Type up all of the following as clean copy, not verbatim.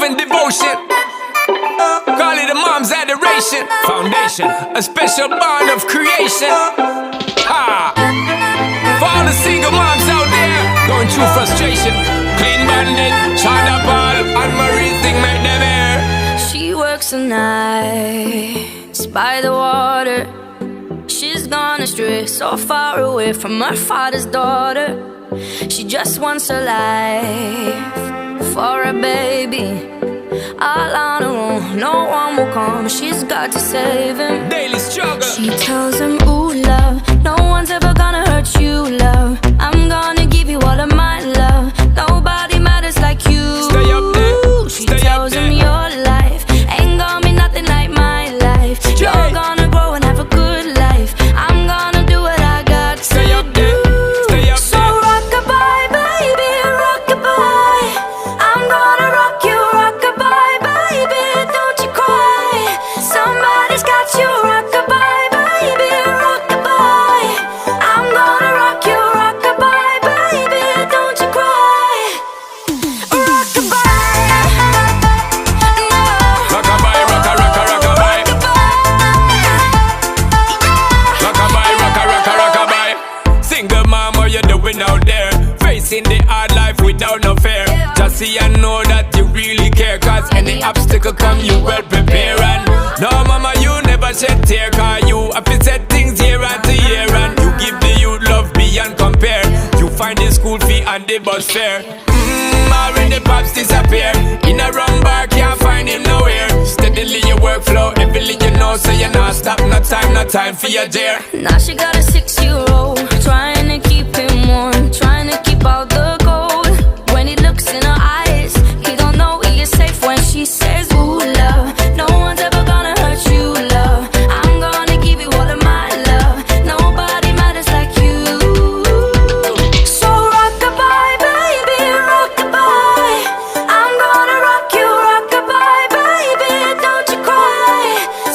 love and devotion. Call it a mom's adoration. Foundation, a special bond of creation. Ha! For all the single moms out there going through frustration. Clean Bandit, China Paul, and Marie thing make them air. She works the nights by the water. She's gone astray, so far away from her father's daughter. She just wants a life for a baby. All on her own, no one will come. She's got to save him. Daily struggle. She tells him, ooh, love, no one's ever gonna hurt you, love. I'm gonna give you all of my love. Nobody matters like you. Stay up there. She Stay tells up him there. your life ain't gonna be nothing like my life. You're gonna grow and have a good life. I'm gonna do what I got to Stay up there. do. Stay up So there. rock-a-bye, baby, rock-a-bye. I'm gonna rock you, rock-a-bye, baby, don't you cry. Somebody's got you, rock-a-bye, baby, rock-a-bye. I'm gonna rock you, rock-a-bye, baby, don't you cry. Rock-a-bye, no. Rockabye, rocka, rocka, rockabye. Rockabye, rocka, rocka, rockabye. Single mom, what you doing out there? Facing the hard life without no fear. Just see and know that you really care. Cause any obstacle come, you well prepare. And no mama, you never shed tear. Cause you have to set things year after year. And you give the youth love beyond compare. You find the school fee and the bus fare. Already pops disappear. In a wrong bar, can't find him nowhere. Steadily your workflow, everything you know. So you not stop, no time for your dear. Now she got a 6-year-old, trying to keep him warm, trying to keep out the cold. When he looks in her eyes, he don't know he is safe when she says, ooh, love, no one's ever gonna hurt you, love. I'm gonna give you all of my love. Nobody matters like you. So rock-a-bye, baby, rock-a-bye. I'm gonna rock you, rock-a-bye, baby, don't you cry.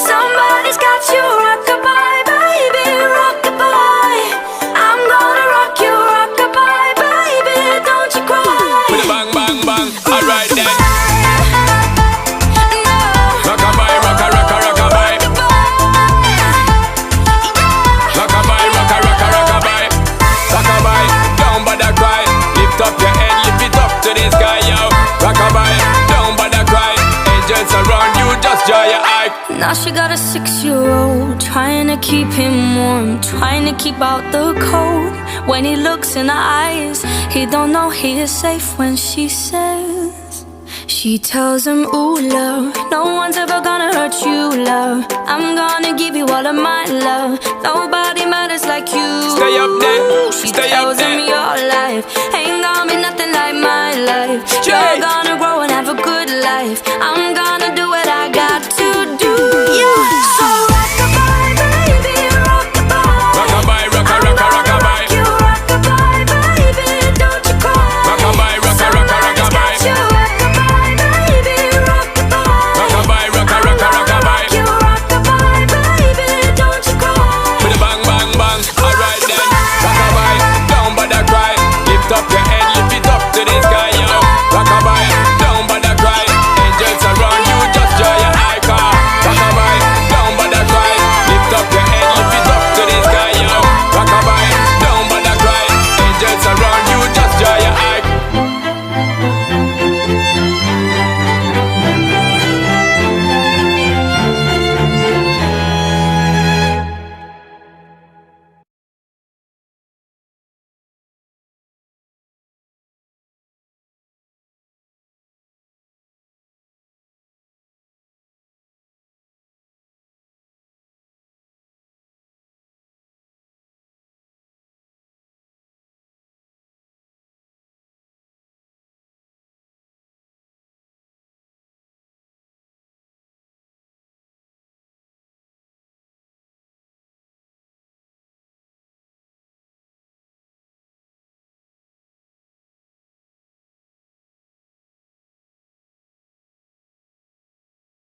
Somebody's got you, rock-a-bye, baby, rock-a-bye. I'm gonna rock you, rock-a-bye, baby, don't you cry. With a bang, bang, bang. Alright then. No. Rockabye, rocka, rocka, rockabye. Rockabye, rocka, rocka, rockabye. Rockabye, don't bother cry. Lift up your head, lift it up to the sky, yo. Rockabye, don't bother cry. Angels around you, just dry your eye. Now she got a 6-year-old, trying to keep him warm, trying to keep out the cold. When he looks in her eyes, he don't know he is safe when she says. She tells him, ooh, love, no one's ever gonna hurt you, love. I'm gonna give you all of my love. Nobody matters like you. Stay up there, She stay up tells him there. your life ain't gonna be nothing like my life. You're gonna grow and have a good life. I'm